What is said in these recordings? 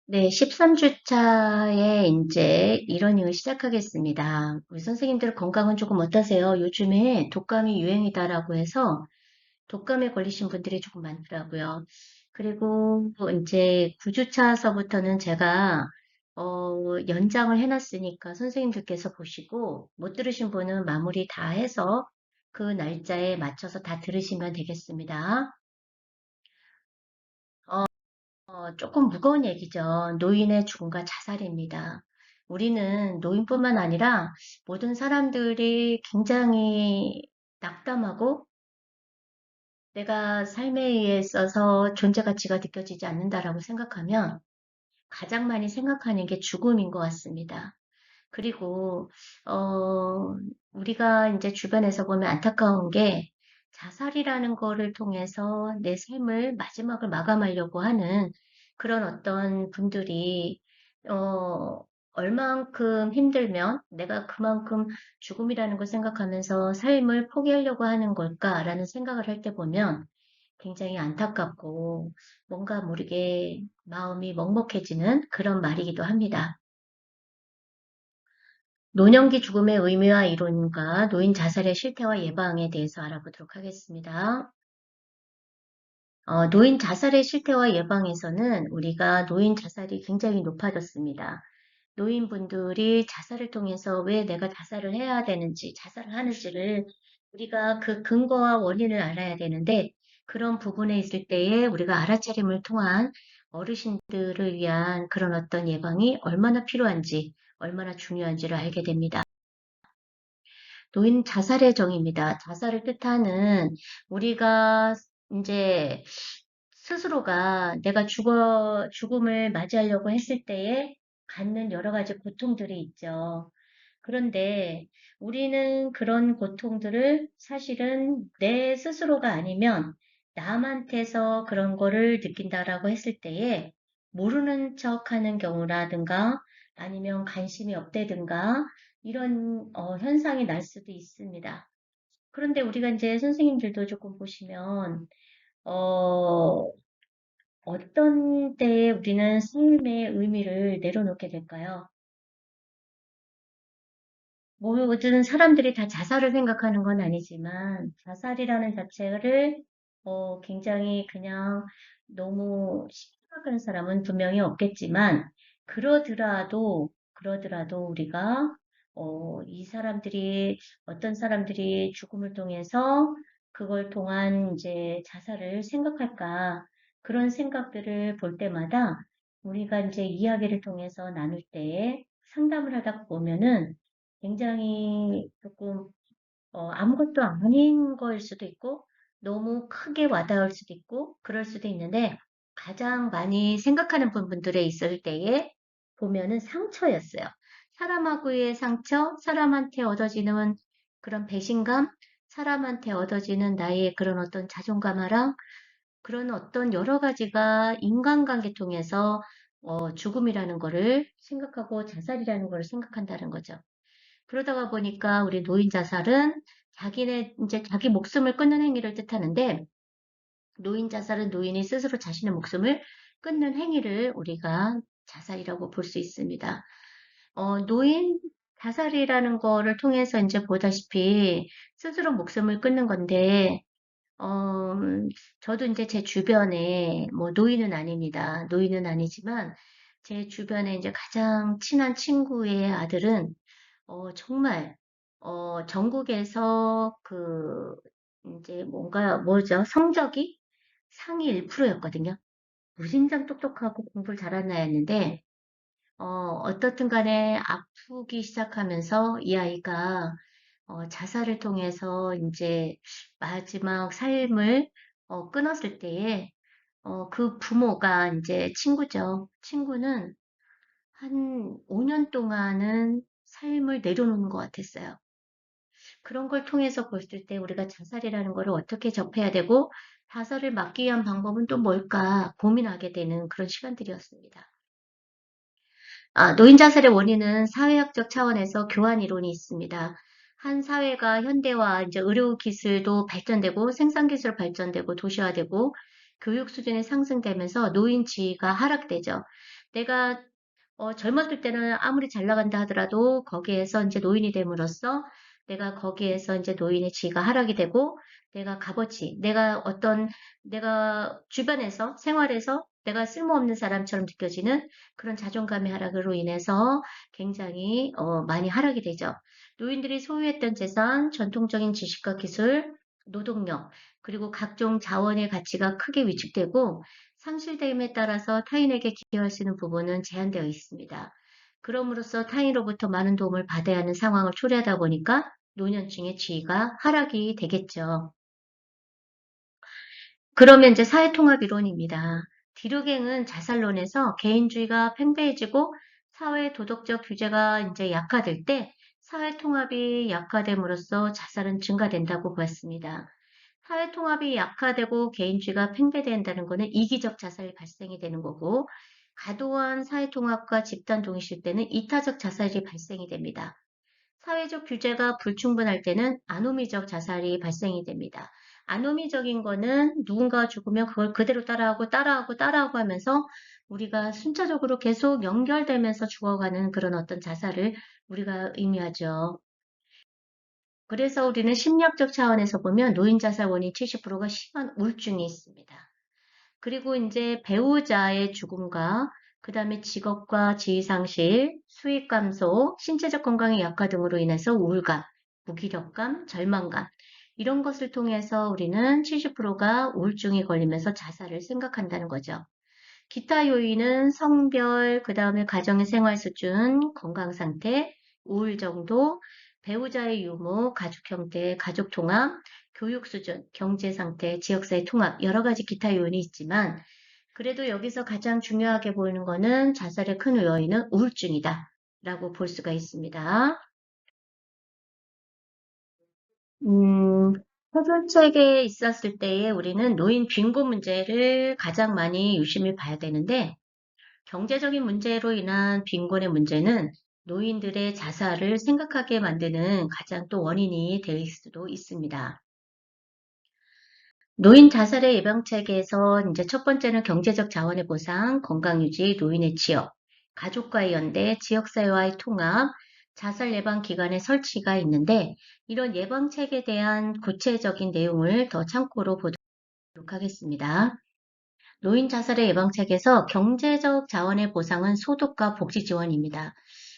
네, 13주차에 이제 이러닝을 시작하겠습니다. 우리 선생님들 건강은 조금 어떠세요? 요즘에 독감이 유행이다라고 해서 독감에 걸리신 분들이 조금 많더라고요. 그리고 이제 9주차서부터는 제가 연장을 해놨으니까 선생님들께서 보시고 못 들으신 분은 마무리 다 해서 그 날짜에 맞춰서 다 들으시면 되겠습니다. 조금 무거운 얘기죠. 노인의 죽음과 자살입니다. 우리는 노인뿐만 아니라 모든 사람들이 굉장히 낙담하고 내가 삶에 있어서 존재 가치가 느껴지지 않는다라고 생각하면 가장 많이 생각하는 게 죽음인 것 같습니다. 그리고, 우리가 이제 주변에서 보면 안타까운 게 자살이라는 거를 통해서 내 삶을 마지막을 마감하려고 하는 그런 어떤 분들이, 어, 얼만큼 힘들면 내가 그만큼 죽음이라는 걸 생각하면서 삶을 포기하려고 하는 걸까라는 생각을 할 때 보면 굉장히 안타깝고 뭔가 모르게 마음이 먹먹해지는 그런 말이기도 합니다. 노년기 죽음의 의미와 이론과 노인 자살의 실태와 예방에 대해서 알아보도록 하겠습니다. 노인 자살의 실태와 예방에서는 우리가 노인 자살이 굉장히 높아졌습니다. 노인분들이 자살을 통해서 왜 내가 자살을 해야 되는지, 자살을 하는지를 우리가 그 근거와 원인을 알아야 되는데 그런 부분에 있을 때에 우리가 알아차림을 통한 어르신들을 위한 그런 어떤 예방이 얼마나 필요한지, 얼마나 중요한지를 알게 됩니다. 노인 자살의 정의입니다. 자살을 뜻하는 우리가 이제 스스로가 내가 죽음을 맞이하려고 했을 때에 갖는 여러 가지 고통들이 있죠. 그런데 우리는 그런 고통들을 사실은 내 스스로가 아니면 남한테서 그런 거를 느낀다라고 했을 때에 모르는 척 하는 경우라든가 아니면 관심이 없대든가 이런 현상이 날 수도 있습니다. 그런데 우리가 이제 선생님들도 조금 보시면 어, 어떤 때에 우리는 삶의 의미를 내려놓게 될까요? 모든 사람들이 다 자살을 생각하는 건 아니지만 자살이라는 자체를 굉장히 그냥 너무 쉽게 생각하는 사람은 분명히 없겠지만 그러더라도 우리가 이 사람들이 어떤 사람들이 죽음을 통해서 그걸 통한 이제 자살을 생각할까 그런 생각들을 볼 때마다 우리가 이제 이야기를 통해서 나눌 때 상담을 하다 보면은 굉장히 조금 아무것도 아닌 거일 수도 있고 너무 크게 와닿을 수도 있고 그럴 수도 있는데 가장 많이 생각하는 부분들에 있을 때에 보면은 상처였어요. 사람하고의 상처, 사람한테 얻어지는 그런 배신감, 사람한테 얻어지는 나의 그런 어떤 자존감이랑 그런 어떤 여러 가지가 인간관계 통해서 죽음이라는 거를 생각하고 자살이라는 거를 생각한다는 거죠. 그러다가 보니까 우리 노인 자살은 자기네 이제 자기 목숨을 끊는 행위를 뜻하는데 노인 자살은 노인이 스스로 자신의 목숨을 끊는 행위를 우리가 자살이라고 볼 수 있습니다. 노인 자살이라는 거를 통해서 이제 보다시피 스스로 목숨을 끊는 건데 어, 저도 이제 제 주변에 뭐 노인은 아닙니다. 노인은 아니지만 제 주변에 이제 가장 친한 친구의 아들은 정말, 전국에서 이제 뭐죠? 성적이 상위 1%였거든요. 무진장 똑똑하고 공부를 잘하는 아이였는데, 어떻든 간에 아프기 시작하면서 이 아이가, 자살을 통해서 이제 마지막 삶을, 끊었을 때에, 그 부모가 이제 친구죠. 친구는 한 5년 동안은 삶을 내려놓는 것 같았어요. 그런 걸 통해서 봤을 때 우리가 자살이라는 거를 어떻게 접해야 되고 자살을 막기 위한 방법은 또 뭘까 고민하게 되는 그런 시간들이었습니다. 노인 자살의 원인은 사회학적 차원에서 교환 이론이 있습니다. 한 사회가 현대화, 이제 의료 기술도 발전되고 생산 기술 발전되고 도시화되고 교육 수준이 상승되면서 노인 지위가 하락되죠. 내가 젊었을 때는 아무리 잘 나간다 하더라도 거기에서 이제 노인이 됨으로써 내가 거기에서 이제 노인의 지위가 하락이 되고 내가 값어치, 내가 주변에서 생활에서 내가 쓸모없는 사람처럼 느껴지는 그런 자존감의 하락으로 인해서 굉장히 많이 하락이 되죠. 노인들이 소유했던 재산, 전통적인 지식과 기술, 노동력, 그리고 각종 자원의 가치가 크게 위축되고 상실됨에 따라서 타인에게 기여할 수 있는 부분은 제한되어 있습니다. 그럼으로써 타인으로부터 많은 도움을 받아야 하는 상황을 초래하다 보니까 노년층의 지위가 하락이 되겠죠. 그러면 이제 사회통합이론입니다. 디르갱은 자살론에서 개인주의가 팽배해지고 사회 도덕적 규제가 이제 약화될 때 사회통합이 약화됨으로써 자살은 증가된다고 보았습니다. 사회통합이 약화되고 개인주의가 팽배된다는 것은 이기적 자살이 발생이 되는 거고 과도한 사회통합과 집단 동의실 때는 이타적 자살이 발생이 됩니다. 사회적 규제가 불충분할 때는 아노미적 자살이 발생이 됩니다. 아노미적인 거는 누군가 죽으면 그걸 그대로 따라하고 하면서 우리가 순차적으로 계속 연결되면서 죽어가는 그런 어떤 자살을 우리가 의미하죠. 그래서 우리는 심리학적 차원에서 보면 노인 자살 원인 70%가 심한 우울증이 있습니다. 그리고 이제 배우자의 죽음과 그다음에 직업과 지위상실, 수익 감소, 신체적 건강의 약화 등으로 인해서 우울감, 무기력감, 절망감 이런 것을 통해서 우리는 70%가 우울증에 걸리면서 자살을 생각한다는 거죠. 기타 요인은 성별, 그 다음에 가정의 생활 수준, 건강 상태, 우울 정도, 배우자의 유무, 가족 형태, 가족 통합, 교육 수준, 경제 상태, 지역사회 통합, 여러 가지 기타 요인이 있지만, 그래도 여기서 가장 중요하게 보이는 거는 자살의 큰 요인은 우울증이다. 라고 볼 수가 있습니다. 해결책에 있었을 때에 우리는 노인 빈곤 문제를 가장 많이 유심히 봐야 되는데, 경제적인 문제로 인한 빈곤의 문제는 노인들의 자살을 생각하게 만드는 가장 또 원인이 될 수도 있습니다. 노인 자살의 예방책에서 이제 첫 번째는 경제적 자원의 보상, 건강 유지, 노인의 취업, 가족과의 연대, 지역사회와의 통합, 자살 예방 기관의 설치가 있는데 이런 예방책에 대한 구체적인 내용을 더 참고로 보도록 하겠습니다. 노인 자살의 예방책에서 경제적 자원의 보상은 소득과 복지 지원입니다.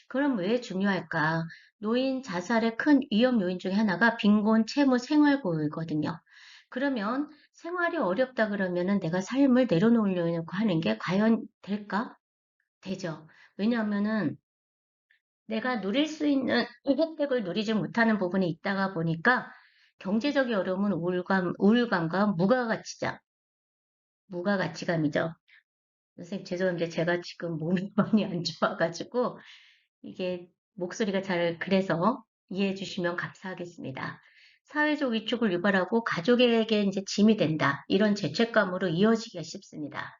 그럼 왜 중요할까? 노인 자살의 큰 위험 요인 중에 하나가 빈곤, 채무, 생활고이거든요. 그러면 생활이 어렵다 그러면은 내가 삶을 내려놓으려고 하는 게 과연 될까? 되죠. 왜냐하면은 내가 누릴 수 있는 이 혜택을 누리지 못하는 부분이 있다가 보니까 경제적인 어려움은 우울감과 무가가치감이죠. 선생님, 죄송한데 제가 지금 몸이 많이 안 좋아가지고 이게 목소리가 잘 그래서 이해해 주시면 감사하겠습니다. 사회적 위축을 유발하고 가족에게 이제 짐이 된다. 이런 죄책감으로 이어지기가 쉽습니다.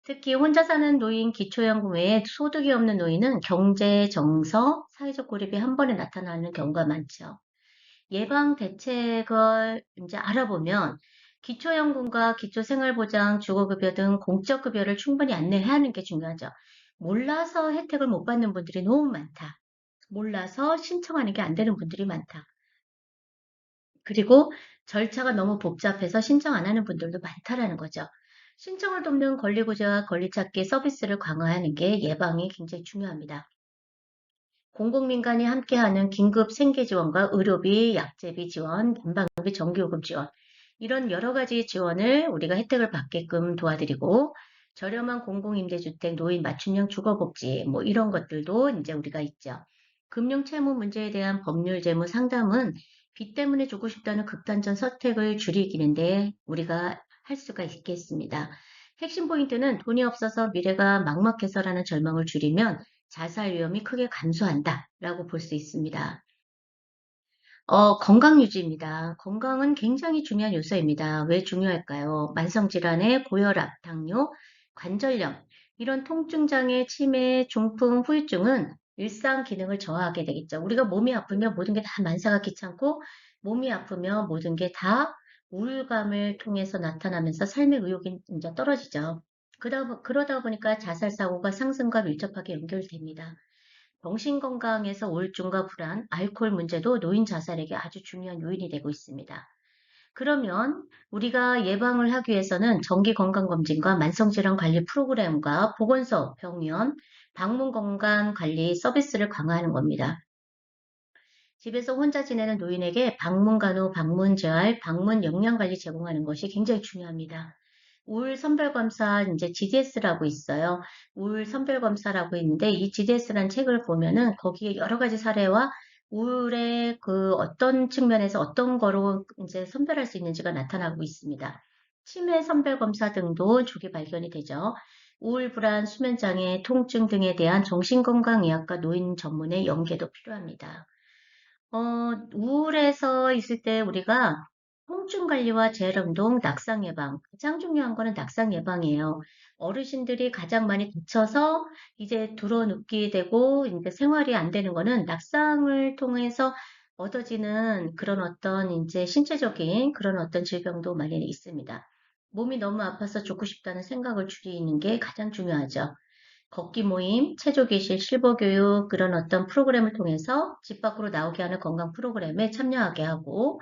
특히 혼자 사는 노인, 기초연금 외에 소득이 없는 노인은 경제, 정서, 사회적 고립이 한 번에 나타나는 경우가 많죠. 예방 대책을 이제 알아보면 기초연금과 기초생활보장, 주거급여 등 공적급여를 충분히 안내해야 하는 게 중요하죠. 몰라서 혜택을 못 받는 분들이 너무 많다. 몰라서 신청하는 게 안 되는 분들이 많다. 그리고 절차가 너무 복잡해서 신청 안 하는 분들도 많다라는 거죠. 신청을 돕는 권리구제와 권리찾기 서비스를 강화하는 게 예방이 굉장히 중요합니다. 공공민간이 함께하는 긴급 생계지원과 의료비, 약제비 지원, 난방비, 전기요금 지원 이런 여러 가지 지원을 우리가 혜택을 받게끔 도와드리고 저렴한 공공임대주택, 노인 맞춤형 주거복지 뭐 이런 것들도 이제 우리가 있죠. 금융 채무 문제에 대한 법률 재무 상담은 빚 때문에 죽고 싶다는 극단적 선택을 줄이기는데 우리가 할 수가 있겠습니다. 핵심 포인트는 돈이 없어서 미래가 막막해서라는 절망을 줄이면 자살 위험이 크게 감소한다라고 볼 수 있습니다. 건강 유지입니다. 건강은 굉장히 중요한 요소입니다. 왜 중요할까요? 만성질환의 고혈압, 당뇨, 관절염, 이런 통증장애, 치매, 중풍, 후유증은 일상 기능을 저하하게 되겠죠. 우리가 몸이 아프면 모든 게 다 만사가 귀찮고 몸이 아프면 모든 게 다 우울감을 통해서 나타나면서 삶의 의욕이 이제 떨어지죠. 그러다 보니까 자살 사고가 상승과 밀접하게 연결됩니다. 정신건강에서 우울증과 불안, 알코올 문제도 노인 자살에게 아주 중요한 요인이 되고 있습니다. 그러면 우리가 예방을 하기 위해서는 정기건강검진과 만성질환 관리 프로그램과 보건소, 병원, 방문 건강관리 서비스를 강화하는 겁니다. 집에서 혼자 지내는 노인에게 방문 간호, 방문 재활, 방문 영양관리 제공하는 것이 굉장히 중요합니다. 우울 선별검사, 이제 GDS라고 있어요. 우울 선별검사라고 있는데 이 GDS라는 책을 보면은 거기에 여러 가지 사례와 우울의 그 어떤 측면에서 어떤 거로 이제 선별할 수 있는지가 나타나고 있습니다. 치매 선별검사 등도 조기 발견이 되죠. 우울, 불안, 수면장애, 통증 등에 대한 정신건강의학과 노인 전문의 연계도 필요합니다. 우울해서 있을 때 우리가 통증 관리와 재활운동, 낙상 예방. 가장 중요한 거는 낙상 예방이에요. 어르신들이 가장 많이 다쳐서 이제 드러눕게 되고 이제 생활이 안 되는 거는 낙상을 통해서 얻어지는 그런 어떤 이제 신체적인 그런 어떤 질병도 많이 있습니다. 몸이 너무 아파서 죽고 싶다는 생각을 줄이는 게 가장 중요하죠. 걷기 모임, 체조기실, 실버교육 그런 어떤 프로그램을 통해서 집 밖으로 나오게 하는 건강 프로그램에 참여하게 하고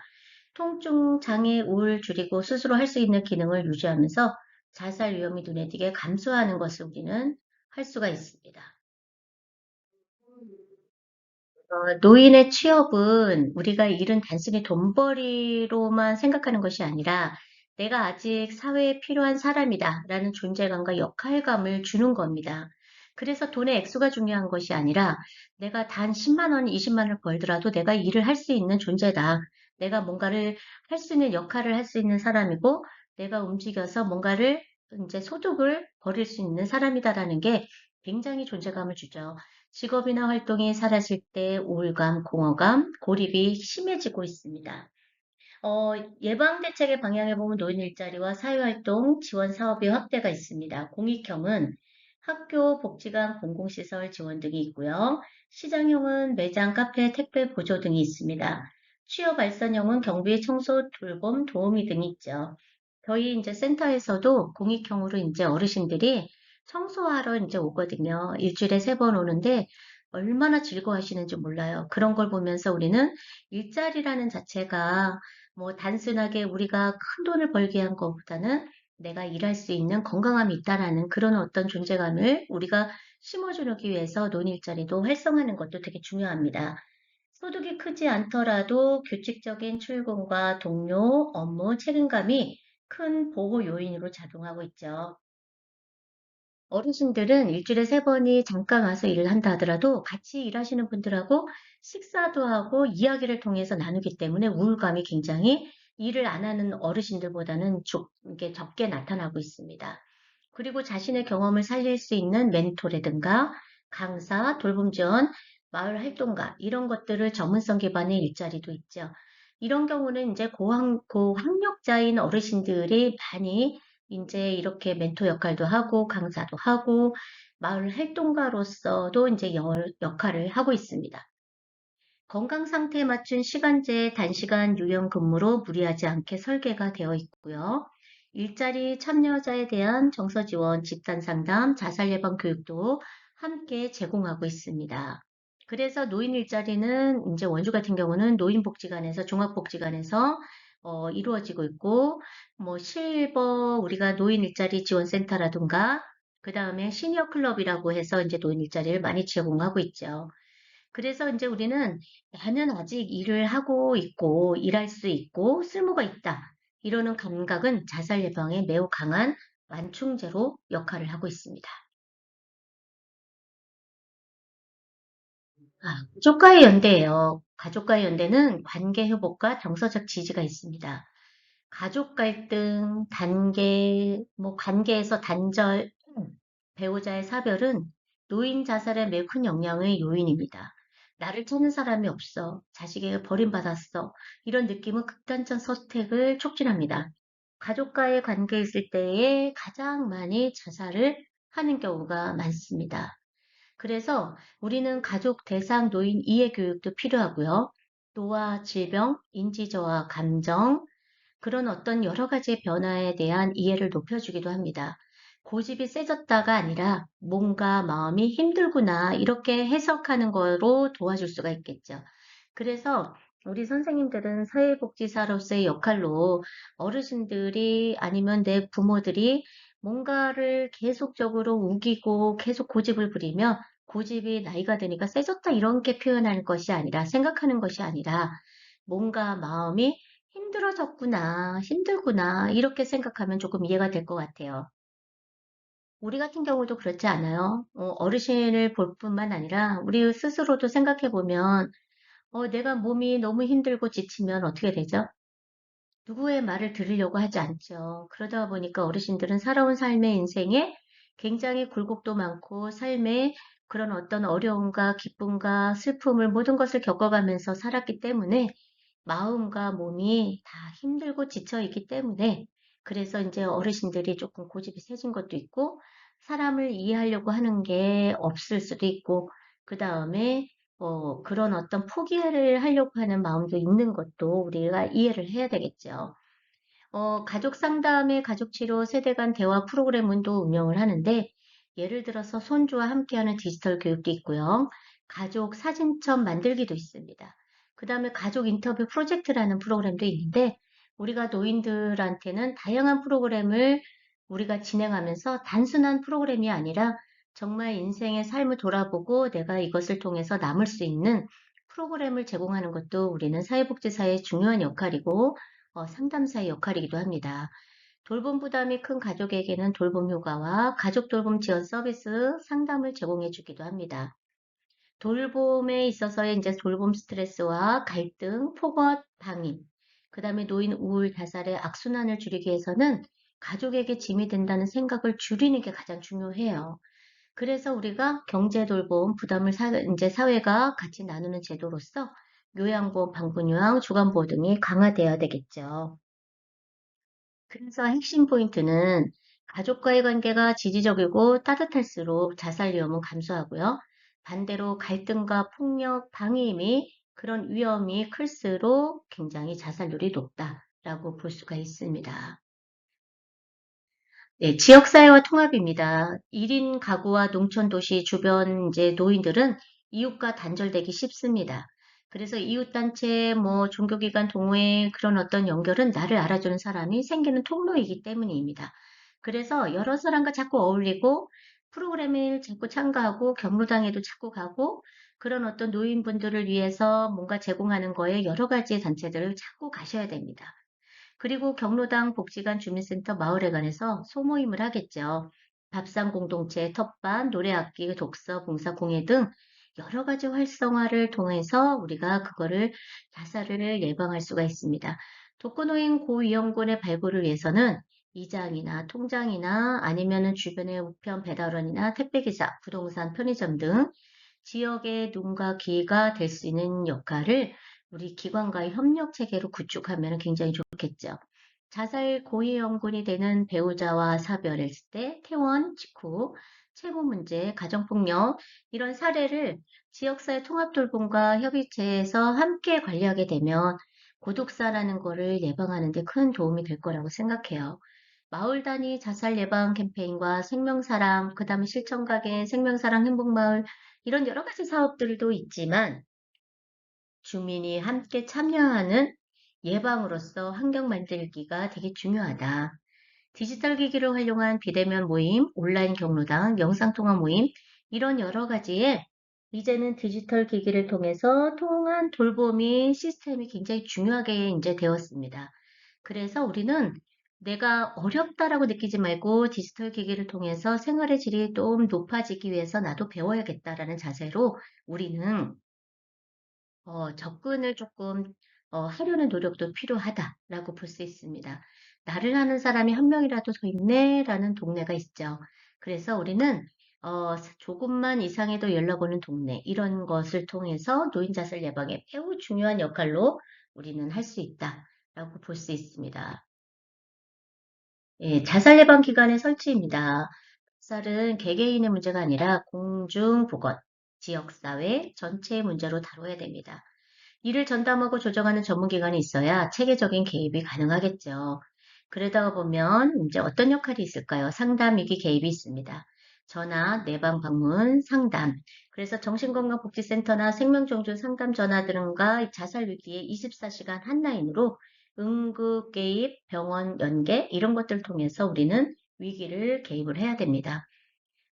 통증, 장애, 우울 줄이고 스스로 할 수 있는 기능을 유지하면서 자살 위험이 눈에 띄게 감소하는 것을 우리는 할 수가 있습니다. 노인의 취업은 우리가 일은 단순히 돈벌이로만 생각하는 것이 아니라 내가 아직 사회에 필요한 사람이다 라는 존재감과 역할감을 주는 겁니다. 그래서 돈의 액수가 중요한 것이 아니라 내가 단 10만 원, 20만 원을 벌더라도 내가 일을 할 수 있는 존재다. 내가 뭔가를 할 수 있는 역할을 할 수 있는 사람이고 내가 움직여서 뭔가를 이제 소득을 벌일 수 있는 사람이다라는 게 굉장히 존재감을 주죠. 직업이나 활동이 사라질 때 우울감, 공허감, 고립이 심해지고 있습니다. 예방대책의 방향에 보면 노인 일자리와 사회활동 지원 사업의 확대가 있습니다. 공익형은 학교, 복지관, 공공시설 지원 등이 있고요. 시장형은 매장, 카페, 택배 보조 등이 있습니다. 취업 발전형은 경비, 청소, 돌봄, 도우미 등이 있죠. 저희 이제 센터에서도 공익형으로 이제 어르신들이 청소하러 이제 오거든요. 일주일에 3번 오는데 얼마나 즐거워하시는지 몰라요. 그런 걸 보면서 우리는 일자리라는 자체가 뭐 단순하게 우리가 큰 돈을 벌기 위한 것보다는 내가 일할 수 있는 건강함이 있다라는 그런 어떤 존재감을 우리가 심어주기 위해서 논일자리도 활성화하는 것도 되게 중요합니다. 소득이 크지 않더라도 규칙적인 출근과 동료, 업무, 책임감이 큰 보호 요인으로 작용하고 있죠. 어르신들은 일주일에 3번이 잠깐 와서 일을 한다 하더라도 같이 일하시는 분들하고 식사도 하고 이야기를 통해서 나누기 때문에 우울감이 굉장히 일을 안 하는 어르신들보다는 이게 적게 나타나고 있습니다. 그리고 자신의 경험을 살릴 수 있는 멘토라든가 강사, 돌봄 지원, 마을 활동가 이런 것들을 전문성 기반의 일자리도 있죠. 이런 경우는 이제 고학력자인 어르신들이 많이 이제 이렇게 멘토 역할도 하고 강사도 하고 마을 활동가로서도 이제 역할을 하고 있습니다. 건강 상태에 맞춘 시간제 단시간 유연 근무로 무리하지 않게 설계가 되어 있고요. 일자리 참여자에 대한 정서 지원, 집단 상담, 자살 예방 교육도 함께 제공하고 있습니다. 그래서 노인 일자리는 이제 원주 같은 경우는 노인복지관에서 종합복지관에서 이루어지고 있고 뭐 실버 우리가 노인 일자리 지원센터라든가 그 다음에 시니어 클럽이라고 해서 이제 노인 일자리를 많이 제공하고 있죠. 그래서 이제 우리는 나는 아직 일을 하고 있고 일할 수 있고 쓸모가 있다. 이러는 감각은 자살 예방에 매우 강한 완충제로 역할을 하고 있습니다. 가족과의 연대예요. 가족과의 연대는 관계 회복과 정서적 지지가 있습니다. 가족 갈등, 단계, 뭐 관계에서 단절, 배우자의 사별은 노인 자살에 매우 큰 영향의 요인입니다. 나를 찾는 사람이 없어. 자식에게 버림받았어. 이런 느낌은 극단적 선택을 촉진합니다. 가족과의 관계에 있을 때에 가장 많이 자살을 하는 경우가 많습니다. 그래서 우리는 가족 대상 노인 이해 교육도 필요하고요. 노화, 질병, 인지저하, 감정, 그런 어떤 여러 가지 변화에 대한 이해를 높여주기도 합니다. 고집이 세졌다가 아니라 뭔가 마음이 힘들구나 이렇게 해석하는 거로 도와줄 수가 있겠죠. 그래서 우리 선생님들은 사회복지사로서의 역할로 어르신들이 아니면 내 부모들이 뭔가를 계속적으로 우기고 계속 고집을 부리며 고집이 나이가 드니까 세졌다 이렇게 표현하는 것이 아니라 생각하는 것이 아니라 뭔가 마음이 힘들어졌구나, 힘들구나 이렇게 생각하면 조금 이해가 될 것 같아요. 우리 같은 경우도 그렇지 않아요? 어르신을 볼 뿐만 아니라 우리 스스로도 생각해 보면 내가 몸이 너무 힘들고 지치면 어떻게 되죠? 누구의 말을 들으려고 하지 않죠. 그러다 보니까 어르신들은 살아온 삶의 인생에 굉장히 굴곡도 많고 삶의 그런 어떤 어려움과 기쁨과 슬픔을 모든 것을 겪어가면서 살았기 때문에 마음과 몸이 다 힘들고 지쳐 있기 때문에 그래서 이제 어르신들이 조금 고집이 세진 것도 있고 사람을 이해하려고 하는 게 없을 수도 있고 그 다음에 그런 어떤 포기를 하려고 하는 마음도 있는 것도 우리가 이해를 해야 되겠죠. 가족 상담의 가족치료 세대 간 대화 프로그램도 운영을 하는데, 예를 들어서 손주와 함께하는 디지털 교육도 있고요. 가족 사진첩 만들기도 있습니다. 그 다음에 가족 인터뷰 프로젝트라는 프로그램도 있는데, 우리가 노인들한테는 다양한 프로그램을 우리가 진행하면서 단순한 프로그램이 아니라 정말 인생의 삶을 돌아보고 내가 이것을 통해서 남을 수 있는 프로그램을 제공하는 것도 우리는 사회복지사의 중요한 역할이고, 상담사의 역할이기도 합니다. 돌봄 부담이 큰 가족에게는 돌봄 휴가와 가족 돌봄 지원 서비스 상담을 제공해 주기도 합니다. 돌봄에 있어서의 이제 돌봄 스트레스와 갈등, 폭언, 방임, 그 다음에 노인 우울, 자살의 악순환을 줄이기 위해서는 가족에게 짐이 된다는 생각을 줄이는 게 가장 중요해요. 그래서 우리가 경제 돌봄 부담을 이제 사회가 같이 나누는 제도로서 요양보험, 방분요양, 주간보호 등이 강화되어야 되겠죠. 그래서 핵심 포인트는 가족과의 관계가 지지적이고 따뜻할수록 자살 위험은 감소하고요. 반대로 갈등과 폭력, 방임이 그런 위험이 클수록 굉장히 자살률이 높다라고 볼 수가 있습니다. 네, 지역사회와 통합입니다. 1인 가구와 농촌 도시 주변 이제 노인들은 이웃과 단절되기 쉽습니다. 그래서 이웃단체, 뭐, 종교기관 동호회 그런 어떤 연결은 나를 알아주는 사람이 생기는 통로이기 때문입니다. 그래서 여러 사람과 자꾸 어울리고 프로그램을 자꾸 참가하고 경로당에도 자꾸 가고 그런 어떤 노인분들을 위해서 뭔가 제공하는 거에 여러 가지의 단체들을 자꾸 가셔야 됩니다. 그리고 경로당, 복지관, 주민센터, 마을회관에서 소모임을 하겠죠. 밥상 공동체, 텃밭, 노래악기, 독서, 봉사, 공예 등 여러 가지 활성화를 통해서 우리가 그거를 자살을 예방할 수가 있습니다. 독거노인 고위험군의 발굴을 위해서는 이장이나 통장이나 아니면은 주변의 우편 배달원이나 택배기사, 부동산, 편의점 등 지역의 눈과 귀가 될 수 있는 역할을 우리 기관과의 협력 체계로 구축하면 굉장히 좋겠죠. 자살 고위험군이 되는 배우자와 사별했을 때 퇴원 직후 채무 문제, 가정폭력 이런 사례를 지역사회 통합돌봄과 협의체에서 함께 관리하게 되면 고독사라는 거를 예방하는 데 큰 도움이 될 거라고 생각해요. 마을 단위 자살 예방 캠페인과 생명사랑, 그 다음에 실천가게, 생명사랑 행복마을 이런 여러 가지 사업들도 있지만 주민이 함께 참여하는 예방으로서 환경 만들기가 되게 중요하다. 디지털 기기를 활용한 비대면 모임, 온라인 경로당, 영상통화 모임, 이런 여러 가지에 이제는 디지털 기기를 통해서 통한 돌봄이 시스템이 굉장히 중요하게 이제 되었습니다. 그래서 우리는 내가 어렵다라고 느끼지 말고 디지털 기기를 통해서 생활의 질이 좀 높아지기 위해서 나도 배워야겠다라는 자세로 우리는 접근을 조금 하려는 노력도 필요하다라고 볼 수 있습니다. 나를 아는 사람이 한 명이라도 더 있네라는 동네가 있죠. 그래서 우리는 조금만 이상해도 연락 오는 동네 이런 것을 통해서 노인 자살 예방에 매우 중요한 역할로 우리는 할 수 있다라고 볼 수 있습니다. 예, 자살 예방 기관의 설치입니다. 자살은 개개인의 문제가 아니라 공중보건, 지역사회 전체의 문제로 다뤄야 됩니다. 이를 전담하고 조정하는 전문기관이 있어야 체계적인 개입이 가능하겠죠. 그러다가 보면 이제 어떤 역할이 있을까요? 상담 위기 개입이 있습니다. 전화, 내방 방문, 상담. 그래서 정신건강복지센터나 생명정주 상담 전화 등과 자살 위기에 24시간 한라인으로 응급 개입, 병원 연계 이런 것들을 통해서 우리는 위기를 개입을 해야 됩니다.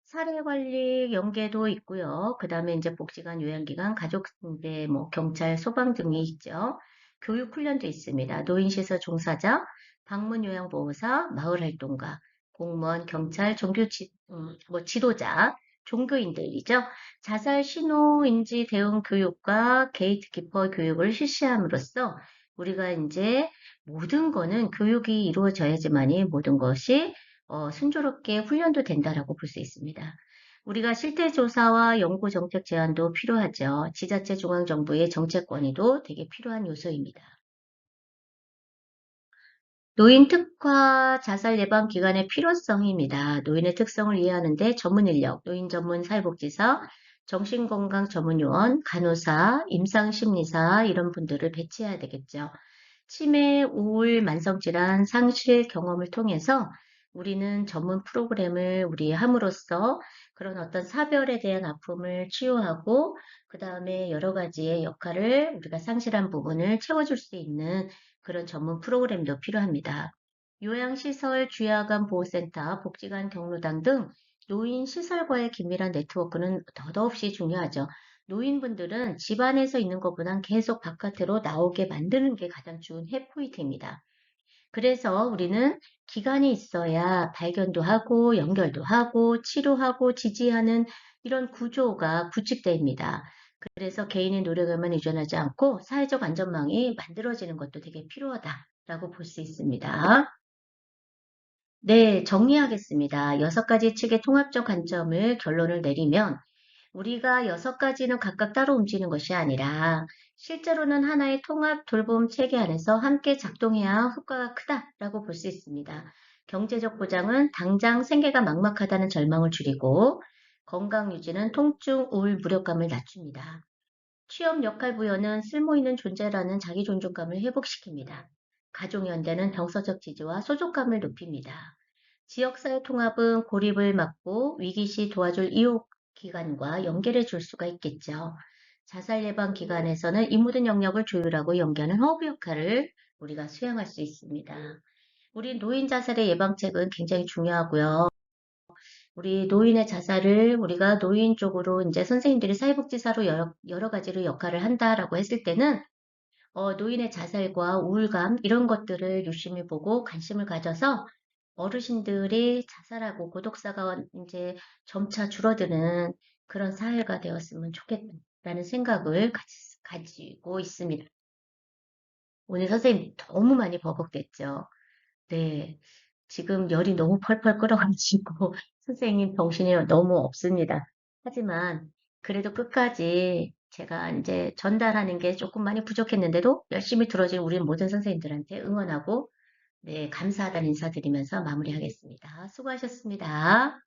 사례관리 연계도 있고요. 그 다음에 이제 복지관, 요양기관, 가족, 이제 뭐 경찰, 소방 등이 있죠. 교육훈련도 있습니다. 노인시설 종사자, 방문요양보호사, 마을활동가, 공무원, 경찰, 뭐 지도자, 종교인들이죠. 자살 신호 인지 대응 교육과 게이트키퍼 교육을 실시함으로써 우리가 이제 모든 거는 교육이 이루어져야지만이 모든 것이 순조롭게 훈련도 된다라고 볼 수 있습니다. 우리가 실태조사와 연구정책 제안도 필요하죠. 지자체 중앙정부의 정책권위도 되게 필요한 요소입니다. 노인 특화 자살 예방 기관의 필요성입니다. 노인의 특성을 이해하는데 전문 인력, 노인 전문 사회복지사, 정신건강 전문요원, 간호사, 임상심리사 이런 분들을 배치해야 되겠죠. 치매, 우울, 만성질환, 상실 경험을 통해서 우리는 전문 프로그램을 우리 함으로써 그런 어떤 사별에 대한 아픔을 치유하고 그 다음에 여러 가지의 역할을 우리가 상실한 부분을 채워줄 수 있는 그런 전문 프로그램도 필요합니다. 요양시설, 주야간 보호센터, 복지관 경로당 등 노인 시설과의 긴밀한 네트워크는 더더없이 중요하죠. 노인분들은 집안에서 있는 것보단 계속 바깥으로 나오게 만드는 게 가장 좋은 해포인트입니다. 그래서 우리는 기간이 있어야 발견도 하고 연결도 하고 치료하고 지지하는 이런 구조가 구축됩니다. 그래서 개인의 노력에만 의존하지 않고 사회적 안전망이 만들어지는 것도 되게 필요하다라고 볼 수 있습니다. 네, 정리하겠습니다. 6가지 측의 통합적 관점을 결론을 내리면 우리가 6가지는 각각 따로 움직이는 것이 아니라 실제로는 하나의 통합 돌봄 체계 안에서 함께 작동해야 효과가 크다라고 볼 수 있습니다. 경제적 보장은 당장 생계가 막막하다는 절망을 줄이고 건강 유지는 통증, 우울, 무력감을 낮춥니다. 취업 역할 부여는 쓸모있는 존재라는 자기 존중감을 회복시킵니다. 가족연대는 정서적 지지와 소속감을 높입니다. 지역사회 통합은 고립을 막고 위기시 도와줄 이웃기관과 연결해 줄 수가 있겠죠. 자살 예방 기관에서는 이 모든 영역을 조율하고 연계하는 허브 역할을 우리가 수행할 수 있습니다. 우리 노인 자살의 예방책은 굉장히 중요하고요. 우리 노인의 자살을 우리가 노인 쪽으로 이제 선생님들이 사회복지사로 여러 가지로 역할을 한다라고 했을 때는 노인의 자살과 우울감 이런 것들을 유심히 보고 관심을 가져서 어르신들이 자살하고 고독사가 이제 점차 줄어드는 그런 사회가 되었으면 좋겠다라는 생각을 가지고 있습니다. 오늘 선생님 너무 많이 버벅댔죠. 네. 지금 열이 너무 펄펄 끓어가지고 선생님 정신이 너무 없습니다. 하지만 그래도 끝까지 제가 이제 전달하는 게 조금 많이 부족했는데도 열심히 들어준 우리 모든 선생님들한테 응원하고 네, 감사하다는 인사드리면서 마무리하겠습니다. 수고하셨습니다.